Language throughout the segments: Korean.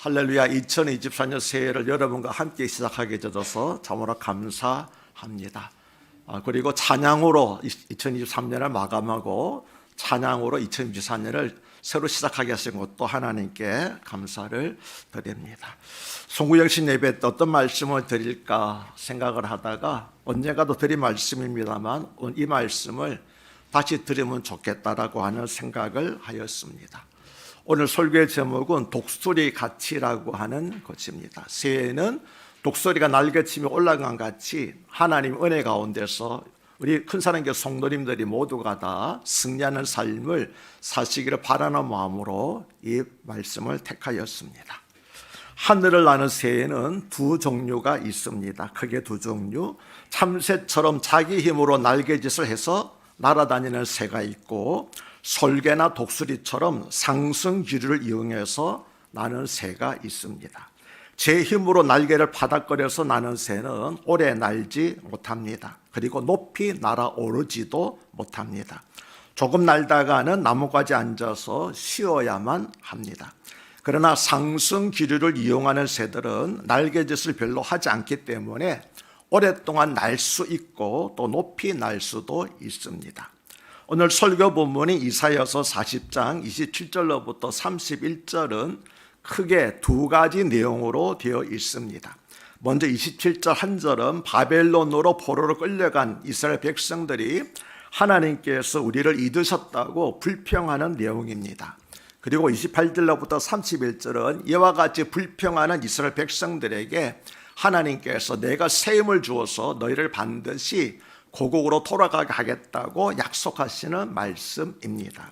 할렐루야. 2024년 새해를 여러분과 함께 시작하게 되어서 참으로 감사합니다. 그리고 찬양으로 2023년을 마감하고 찬양으로 2024년을 새로 시작하게 하신 것도 하나님께 감사를 드립니다. 송구영신 예배 때 어떤 말씀을 드릴까 생각을 하다가 언젠가도 드린 말씀입니다만 이 말씀을 다시 들으면 좋겠다라고 하는 생각을 하였습니다. 오늘 설교의 제목은 독수리 같이라고 하는 것입니다. 새해에는 독수리가 날개치며 올라간 같이 하나님 은혜 가운데서 우리 큰사랑교회 성도님들이 모두가 다 승리하는 삶을 사시기를 바라는 마음으로 이 말씀을 택하였습니다. 하늘을 나는 새에는 두 종류가 있습니다. 크게 두 종류. 참새처럼 자기 힘으로 날개짓을 해서 날아다니는 새가 있고, 솔개나 독수리처럼 상승 기류를 이용해서 나는 새가 있습니다. 제 힘으로 날개를 바닥거려서 나는 새는 오래 날지 못합니다. 그리고 높이 날아오르지도 못합니다. 조금 날다가는 나뭇가지에 앉아서 쉬어야만 합니다. 그러나 상승 기류를 이용하는 새들은 날개짓을 별로 하지 않기 때문에 오랫동안 날 수 있고 또 높이 날 수도 있습니다. 오늘 설교 본문이 이사야서 40장 27절로부터 31절은 크게 두 가지 내용으로 되어 있습니다. 먼저 27절 한 절은 바벨론으로 포로로 끌려간 이스라엘 백성들이 하나님께서 우리를 잊으셨다고 불평하는 내용입니다. 그리고 28절로부터 31절은 이와 같이 불평하는 이스라엘 백성들에게 하나님께서 내가 새 힘을 주어서 너희를 반드시 고국으로 돌아가게 하겠다고 약속하시는 말씀입니다.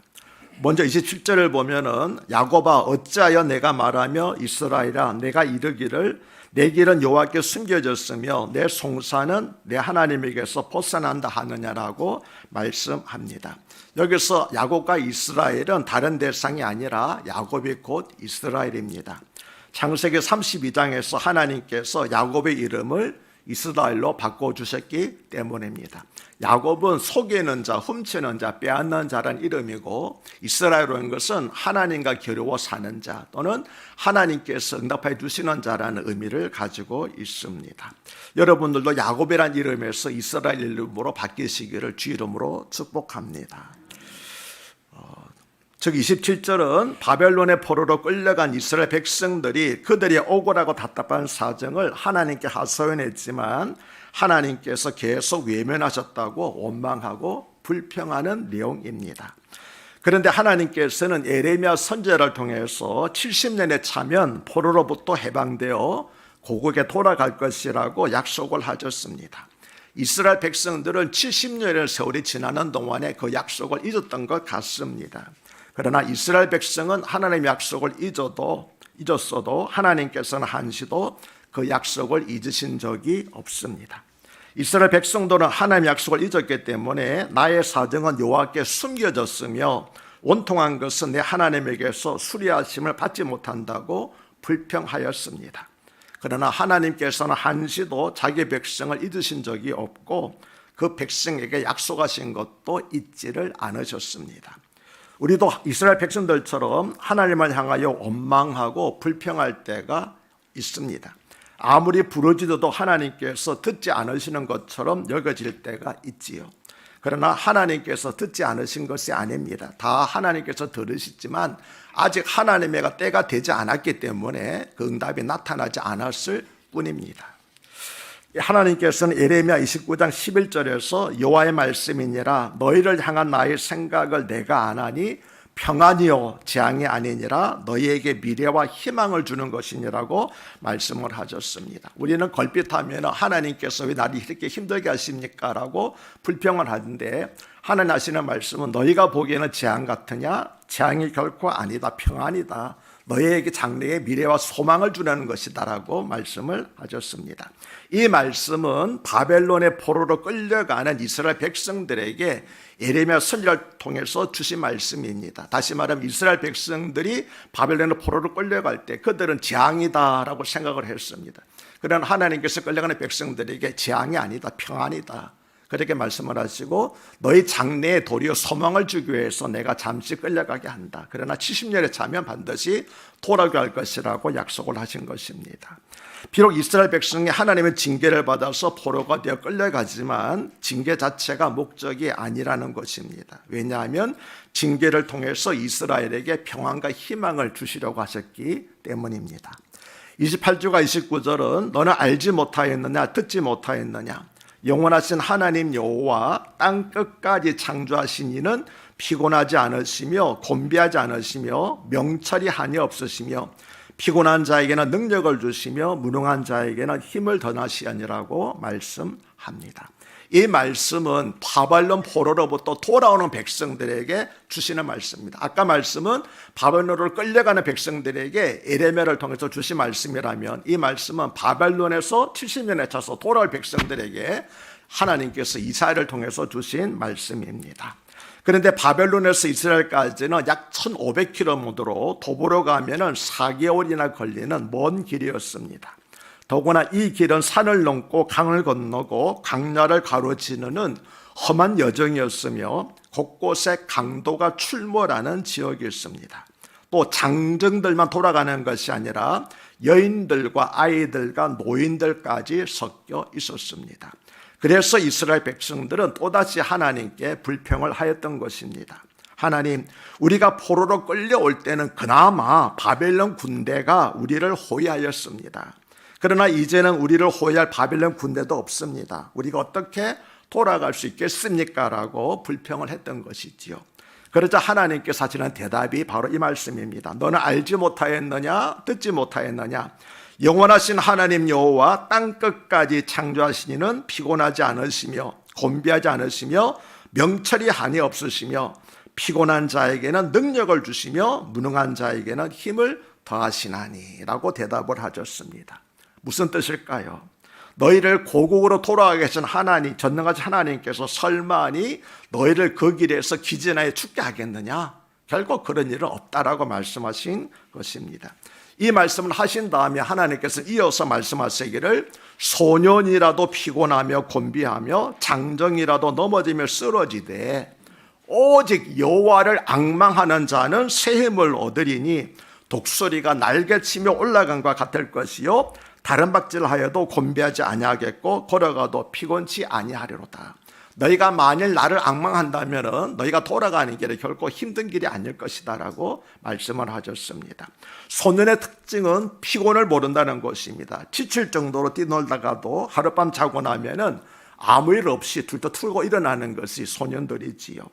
먼저 27절을 보면은 야곱아 어찌하여 내가 말하며 이스라엘아 내가 이르기를 내 길은 여호와께 숨겨졌으며 내 송사는 내 하나님에게서 벗어난다 하느냐라고 말씀합니다. 여기서 야곱과 이스라엘은 다른 대상이 아니라 야곱이 곧 이스라엘입니다. 창세기 32장에서 하나님께서 야곱의 이름을 이스라엘로 바꿔주셨기 때문입니다. 야곱은 속이는 자, 훔치는 자, 빼앗는 자란 이름이고, 이스라엘이라는 것은 하나님과 겨루어 사는 자 또는 하나님께서 응답해 주시는 자라는 의미를 가지고 있습니다. 여러분들도 야곱이란 이름에서 이스라엘 이름으로 바뀌시기를 주 이름으로 축복합니다. 즉 27절은 바벨론의 포로로 끌려간 이스라엘 백성들이 그들이 억울하고 답답한 사정을 하나님께 하소연했지만 하나님께서 계속 외면하셨다고 원망하고 불평하는 내용입니다. 그런데 하나님께서는 예레미야 선지자를 통해서 70년에 차면 포로로부터 해방되어 고국에 돌아갈 것이라고 약속을 하셨습니다. 이스라엘 백성들은 70년의 세월이 지나는 동안에 그 약속을 잊었던 것 같습니다. 그러나 이스라엘 백성은 하나님의 약속을 잊었어도 하나님께서는 한시도 그 약속을 잊으신 적이 없습니다. 이스라엘 백성들은 하나님의 약속을 잊었기 때문에 나의 사정은 여호와께 숨겨졌으며 원통한 것은 내 하나님에게서 수리하심을 받지 못한다고 불평하였습니다. 그러나 하나님께서는 한시도 자기 백성을 잊으신 적이 없고 그 백성에게 약속하신 것도 잊지를 않으셨습니다. 우리도 이스라엘 백성들처럼 하나님을 향하여 원망하고 불평할 때가 있습니다. 아무리 부르짖어도 하나님께서 듣지 않으시는 것처럼 여겨질 때가 있지요. 그러나 하나님께서 듣지 않으신 것이 아닙니다. 다 하나님께서 들으시지만 아직 하나님의 때가 되지 않았기 때문에 그 응답이 나타나지 않았을 뿐입니다. 하나님께서는 예레미야 29장 11절에서 여호와의 말씀이니라 너희를 향한 나의 생각을 내가 아나니 평안이요 재앙이 아니니라 너희에게 미래와 희망을 주는 것이니라고 말씀을 하셨습니다. 우리는 걸핏하면 하나님께서 왜 나를 이렇게 힘들게 하십니까? 라고 불평을 하는데 하나님 하시는 말씀은 너희가 보기에는 재앙 같으냐? 재앙이 결코 아니다. 평안이다. 너희에게 장래의 미래와 소망을 주라는 것이다 라고 말씀을 하셨습니다. 이 말씀은 바벨론의 포로로 끌려가는 이스라엘 백성들에게 예레미야 선지자를 통해서 주신 말씀입니다. 다시 말하면 이스라엘 백성들이 바벨론의 포로로 끌려갈 때 그들은 재앙이다 라고 생각을 했습니다. 그러나 하나님께서 끌려가는 백성들에게 재앙이 아니다, 평안이다. 그렇게 말씀을 하시고 너희 장래에 도리어 소망을 주기 위해서 내가 잠시 끌려가게 한다. 그러나 70년에 차면 반드시 돌아갈 것이라고 약속을 하신 것입니다. 비록 이스라엘 백성이 하나님의 징계를 받아서 포로가 되어 끌려가지만 징계 자체가 목적이 아니라는 것입니다. 왜냐하면 징계를 통해서 이스라엘에게 평안과 희망을 주시려고 하셨기 때문입니다. 28절과 29절은 너는 알지 못하였느냐 듣지 못하였느냐 영원하신 하나님 여호와 땅 끝까지 창조하신 이는 피곤하지 않으시며 곤비하지 않으시며 명철이 한이 없으시며 피곤한 자에게는 능력을 주시며 무능한 자에게는 힘을 더하시니라고 말씀합니다. 이 말씀은 바벨론 포로로부터 돌아오는 백성들에게 주시는 말씀입니다. 아까 말씀은 바벨론으로 끌려가는 백성들에게 에레미야를 통해서 주신 말씀이라면 이 말씀은 바벨론에서 70년에 차서 돌아올 백성들에게 하나님께서 이사야를 통해서 주신 말씀입니다. 그런데 바벨론에서 이스라엘까지는 약 1500km로 도보로 가면은 4개월이나 걸리는 먼 길이었습니다. 더구나 이 길은 산을 넘고 강을 건너고 강야를 가로지르는 험한 여정이었으며 곳곳에 강도가 출몰하는 지역이었습니다. 또 장정들만 돌아가는 것이 아니라 여인들과 아이들과 노인들까지 섞여 있었습니다. 그래서 이스라엘 백성들은 또다시 하나님께 불평을 하였던 것입니다. 하나님, 우리가 포로로 끌려올 때는 그나마 바벨론 군대가 우리를 호위하였습니다. 그러나 이제는 우리를 호위할 바벨론 군대도 없습니다. 우리가 어떻게 돌아갈 수 있겠습니까? 라고 불평을 했던 것이지요. 그러자 하나님께서 하시는 대답이 바로 이 말씀입니다. 너는 알지 못하였느냐? 듣지 못하였느냐? 영원하신 하나님 여호와 땅 끝까지 창조하신 이는 피곤하지 않으시며 곤비하지 않으시며 명철이 한이 없으시며 피곤한 자에게는 능력을 주시며 무능한 자에게는 힘을 더하시나니 라고 대답을 하셨습니다. 무슨 뜻일까요? 너희를 고국으로 돌아가게 하신 하나님, 전능하신 하나님께서 설마니 너희를 그 길에서 기진하여 죽게 하겠느냐? 결국 그런 일은 없다라고 말씀하신 것입니다. 이 말씀을 하신 다음에 하나님께서 이어서 말씀하시기를 소년이라도 피곤하며 곤비하며 장정이라도 넘어지며 쓰러지되 오직 여호와를 앙망하는 자는 새 힘을 얻으리니 독수리가 날개치며 올라간과 같을 것이요 다른 박질하여도 곤비하지 아니하겠고 걸어가도 피곤치 아니하리로다. 너희가 만일 나를 앙망한다면 너희가 돌아가는 길이 결코 힘든 길이 아닐 것이다 라고 말씀을 하셨습니다. 소년의 특징은 피곤을 모른다는 것입니다. 지칠 정도로 뛰놀다가도 하룻밤 자고 나면 아무 일 없이 둘도 틀고 일어나는 것이 소년들이지요.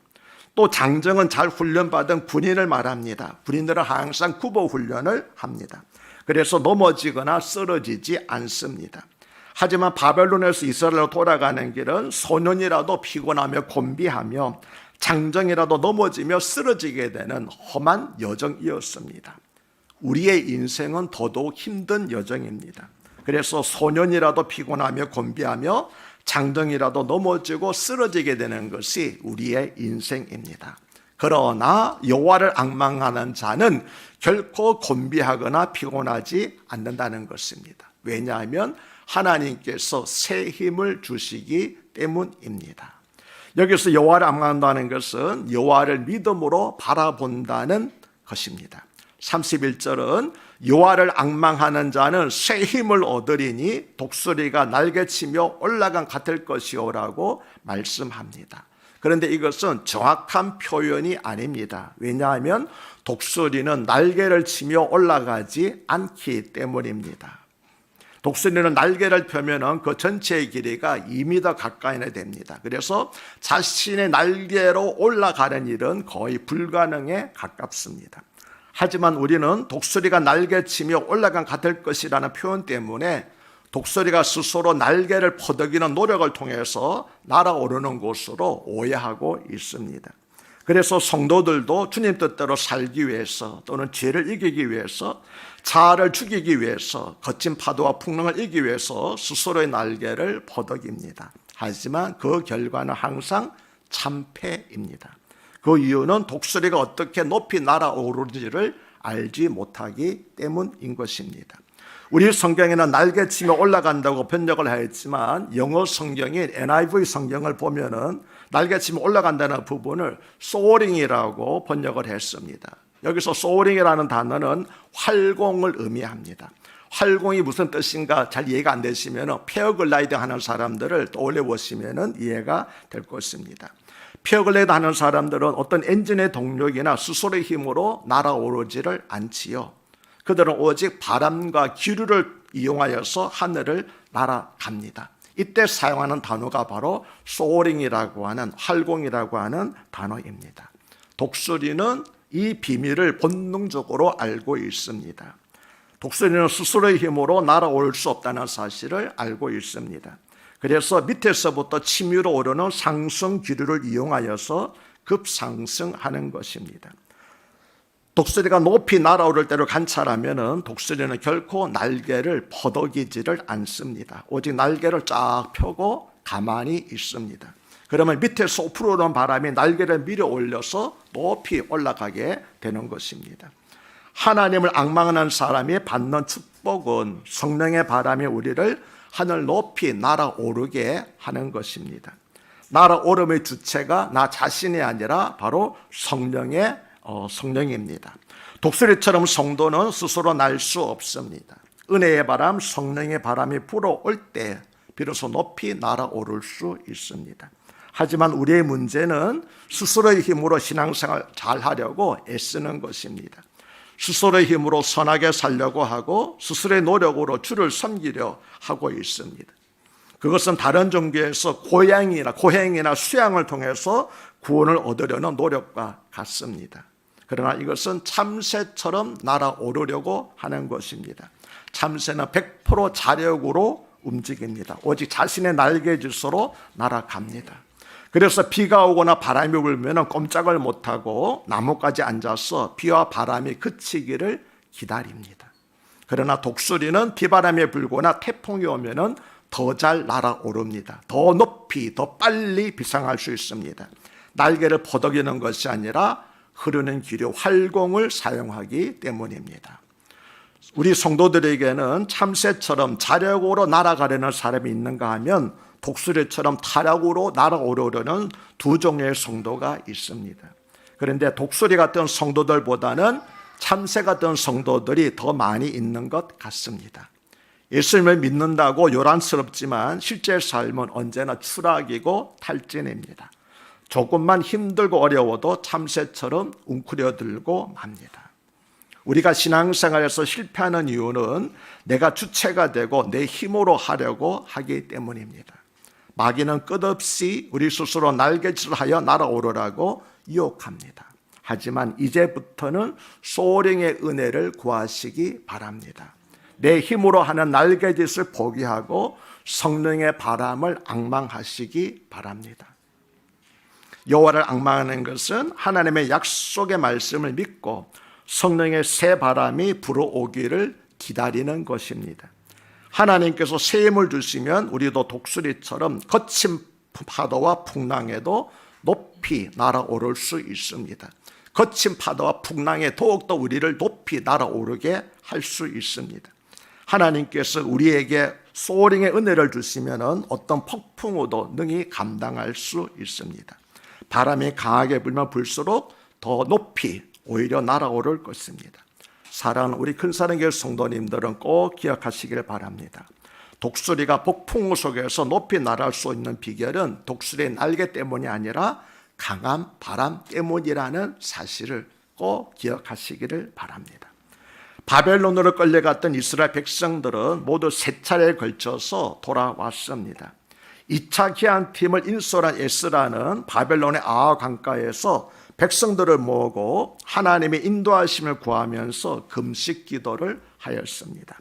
또 장정은 잘 훈련받은 군인을 말합니다. 군인들은 항상 구보 훈련을 합니다. 그래서 넘어지거나 쓰러지지 않습니다. 하지만 바벨론에서 이스라엘로 돌아가는 길은 소년이라도 피곤하며 곤비하며 장정이라도 넘어지며 쓰러지게 되는 험한 여정이었습니다. 우리의 인생은 더더욱 힘든 여정입니다. 그래서 소년이라도 피곤하며 곤비하며 장정이라도 넘어지고 쓰러지게 되는 것이 우리의 인생입니다. 그러나 여호와를 앙망하는 자는 결코 곤비하거나 피곤하지 않는다는 것입니다. 왜냐하면 하나님께서 새 힘을 주시기 때문입니다. 여기서 여호와를 앙망한다는 것은 여호와를 믿음으로 바라본다는 것입니다. 31절은 여호와를 앙망하는 자는 새 힘을 얻으리니 독수리가 날개치며 올라간 같을 것이오라고 말씀합니다. 그런데 이것은 정확한 표현이 아닙니다. 왜냐하면 독수리는 날개를 치며 올라가지 않기 때문입니다. 독수리는 날개를 펴면 그 전체의 길이가 2m 가까이나 됩니다. 그래서 자신의 날개로 올라가는 일은 거의 불가능에 가깝습니다. 하지만 우리는 독수리가 날개치며 올라간 같을 것이라는 표현 때문에 독수리가 스스로 날개를 퍼덕이는 노력을 통해서 날아오르는 것으로 오해하고 있습니다. 그래서 성도들도 주님 뜻대로 살기 위해서 또는 죄를 이기기 위해서 자아를 죽이기 위해서 거친 파도와 풍랑을 이기기 위해서 스스로의 날개를 퍼덕입니다. 하지만 그 결과는 항상 참패입니다. 그 이유는 독수리가 어떻게 높이 날아오르는지를 알지 못하기 때문인 것입니다. 우리 성경에는 날개치며 올라간다고 번역을 하였지만 영어 성경인 NIV 성경을 보면은 날개치며 올라간다는 부분을 soaring이라고 번역을 했습니다. 여기서 soaring이라는 단어는 활공을 의미합니다. 활공이 무슨 뜻인가 잘 이해가 안 되시면 패러글라이딩 하는 사람들을 떠올려 보시면 이해가 될 것입니다. 패러글라이딩 하는 사람들은 어떤 엔진의 동력이나 스스로의 힘으로 날아오르지를 않지요. 그들은 오직 바람과 기류를 이용하여서 하늘을 날아갑니다. 이때 사용하는 단어가 바로 soaring이라고 하는 활공이라고 하는 단어입니다. 독수리는 이 비밀을 본능적으로 알고 있습니다. 독수리는 스스로의 힘으로 날아올 수 없다는 사실을 알고 있습니다. 그래서 밑에서부터 치밀어 오르는 상승 기류를 이용하여서 급상승하는 것입니다. 독수리가 높이 날아오를 때를 관찰하면 독수리는 결코 날개를 퍼덕이지를 않습니다. 오직 날개를 쫙 펴고 가만히 있습니다. 그러면 밑에서 불어오는 바람이 날개를 밀어 올려서 높이 올라가게 되는 것입니다. 하나님을 앙망하는 사람이 받는 축복은 성령의 바람이 우리를 하늘 높이 날아오르게 하는 것입니다. 날아오름의 주체가 나 자신이 아니라 바로 성령입니다. 독수리처럼 성도는 스스로 날 수 없습니다. 은혜의 바람, 성령의 바람이 불어올 때 비로소 높이 날아오를 수 있습니다. 하지만 우리의 문제는 스스로의 힘으로 신앙생활 잘 하려고 애쓰는 것입니다. 스스로의 힘으로 선하게 살려고 하고 스스로의 노력으로 주를 섬기려 하고 있습니다. 그것은 다른 종교에서 고행이나 수양을 통해서 구원을 얻으려는 노력과 같습니다. 그러나 이것은 참새처럼 날아오르려고 하는 것입니다. 참새는 100% 자력으로 움직입니다. 오직 자신의 날개짓으로 날아갑니다. 그래서 비가 오거나 바람이 불면 꼼짝을 못하고 나뭇가지에 앉아서 비와 바람이 그치기를 기다립니다. 그러나 독수리는 비바람이 불거나 태풍이 오면 더 잘 날아오릅니다. 더 높이, 더 빨리 비상할 수 있습니다. 날개를 퍼덕이는 것이 아니라 흐르는 기류, 활공을 사용하기 때문입니다. 우리 성도들에게는 참새처럼 자력으로 날아가려는 사람이 있는가 하면 독수리처럼 타락으로 날아오르려는 두 종류의 성도가 있습니다. 그런데 독수리 같은 성도들보다는 참새 같은 성도들이 더 많이 있는 것 같습니다. 예수님을 믿는다고 요란스럽지만 실제 삶은 언제나 추락이고 탈진입니다. 조금만 힘들고 어려워도 참새처럼 웅크려들고 맙니다. 우리가 신앙생활에서 실패하는 이유는 내가 주체가 되고 내 힘으로 하려고 하기 때문입니다. 마귀는 끝없이 우리 스스로 날개짓을 하여 날아오르라고 유혹합니다. 하지만 이제부터는 소령의 은혜를 구하시기 바랍니다. 내 힘으로 하는 날개짓을 포기하고 성령의 바람을 앙망하시기 바랍니다. 여호와를 앙망하는 것은 하나님의 약속의 말씀을 믿고 성령의 새 바람이 불어오기를 기다리는 것입니다. 하나님께서 새 힘을 주시면 우리도 독수리처럼 거친 파도와 풍랑에도 높이 날아오를 수 있습니다. 거친 파도와 풍랑에 더욱더 우리를 높이 날아오르게 할 수 있습니다. 하나님께서 우리에게 소링의 은혜를 주시면 어떤 폭풍우도 능히 감당할 수 있습니다. 바람이 강하게 불면 불수록 더 높이 오히려 날아오를 것입니다. 사랑하는 우리 큰사랑교회 성도님들은 꼭 기억하시길 바랍니다. 독수리가 폭풍우 속에서 높이 날아올 수 있는 비결은 독수리의 날개 때문이 아니라 강한 바람 때문이라는 사실을 꼭 기억하시기를 바랍니다. 바벨론으로 끌려갔던 이스라엘 백성들은 모두 3차례에 걸쳐서 돌아왔습니다. 2차 귀환팀을 인솔한 에스라는 바벨론의 아하 강가에서 백성들을 모으고 하나님의 인도하심을 구하면서 금식 기도를 하였습니다.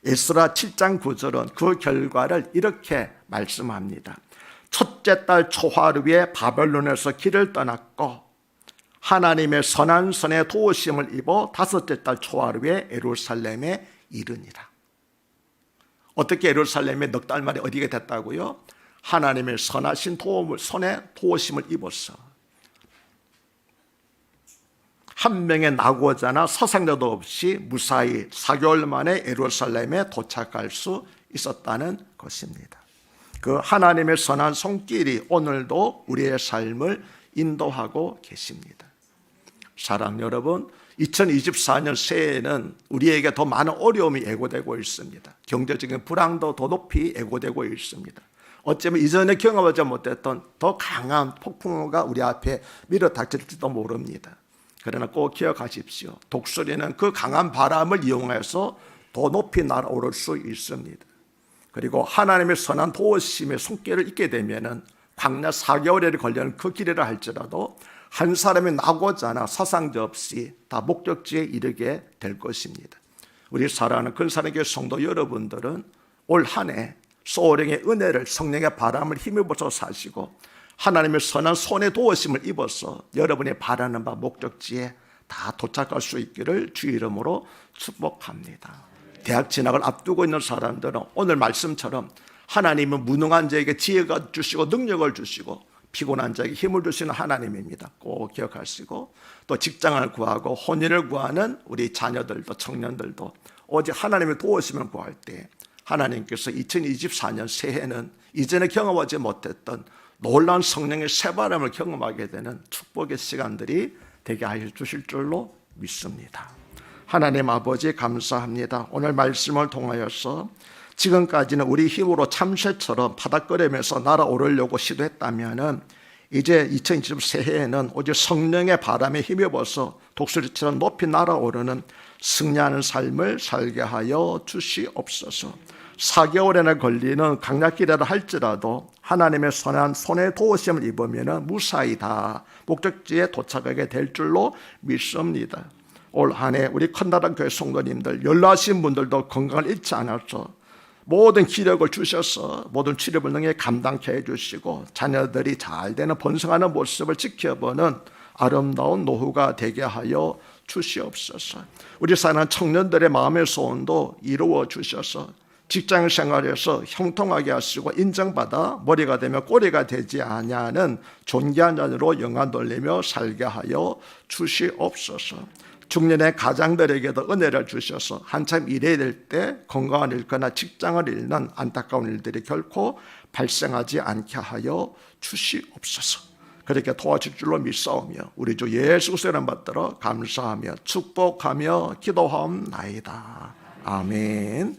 에스라 7장 9절은 그 결과를 이렇게 말씀합니다. 첫째 달 초하루 위에 바벨론에서 길을 떠났고 하나님의 선한 선의 도우심을 입어 다섯째 달 초하루에 예루살렘에 이르니라. 어떻게 예루살렘에 넉 달 만에 어디게 됐다고요? 하나님의 선하신 선의 도우심을 입었어. 한 명의 낙오자나 사상자도 없이 무사히 4개월 만에 예루살렘에 도착할 수 있었다는 것입니다. 그 하나님의 선한 손길이 오늘도 우리의 삶을 인도하고 계십니다. 사랑 여러분, 2024년 새해에는 우리에게 더 많은 어려움이 예고되고 있습니다. 경제적인 불황도 더 높이 예고되고 있습니다. 어쩌면 이전에 경험하지 못했던 더 강한 폭풍우가 우리 앞에 밀어닥칠지도 모릅니다. 그러나 꼭 기억하십시오. 독수리는 그 강한 바람을 이용해서 더 높이 날아오를 수 있습니다. 그리고 하나님의 선한 도우심의 손길을 잊게 되면은 광야 4개월에 걸리는 그 길이라 할지라도 한 사람의 낙오자나 사상자 없이 다 목적지에 이르게 될 것입니다. 우리 사랑하는 근사랑교회 성도 여러분들은 올 한 해 소령의 은혜를, 성령의 바람을 힘입어서 사시고 하나님의 선한 손에 도우심을 입어서 여러분이 바라는 바 목적지에 다 도착할 수 있기를 주 이름으로 축복합니다. 대학 진학을 앞두고 있는 사람들은 오늘 말씀처럼 하나님은 무능한 자에게 지혜가 주시고 능력을 주시고 피곤한 자에게 힘을 주시는 하나님입니다. 꼭 기억하시고, 또 직장을 구하고 혼인을 구하는 우리 자녀들도 청년들도 오직 하나님의 도우심을 구할 때 하나님께서 2024년 새해는 이전에 경험하지 못했던 놀라운 성령의 새바람을 경험하게 되는 축복의 시간들이 되게 하여 주실 줄로 믿습니다. 하나님 아버지 감사합니다. 오늘 말씀을 통하여서 지금까지는 우리 힘으로 참새처럼 바닥거리면서 날아오르려고 시도했다면 이제 2020 새해에는 오직 성령의 바람에 힘입어서 독수리처럼 높이 날아오르는 승리하는 삶을 살게 하여 주시옵소서. 4개월에나 걸리는 강약길이라 할지라도 하나님의 선한 손에 도우심을 입으면 무사히 다 목적지에 도착하게 될 줄로 믿습니다. 올 한 해 우리 컨다란 교회 성도님들, 연로하신 분들도 건강을 잃지 않아서 모든 기력을 주셔서 모든 치료를 능히 감당케 해주시고 자녀들이 잘 되는 번성하는 모습을 지켜보는 아름다운 노후가 되게 하여 주시옵소서. 우리 사는 청년들의 마음의 소원도 이루어 주셔서 직장 생활에서 형통하게 하시고 인정받아 머리가 되며 꼬리가 되지 아니하는 존귀한 자녀로 영광 돌리며 살게 하여 주시옵소서. 중년의 가장들에게도 은혜를 주셔서 한참 일해야 될 때 건강을 잃거나 직장을 잃는 안타까운 일들이 결코 발생하지 않게 하여 주시옵소서. 그렇게 도와줄 줄로 믿사오며 우리 주 예수 그리스도의 이름 받들어 감사하며 축복하며 기도하옵나이다. 아멘.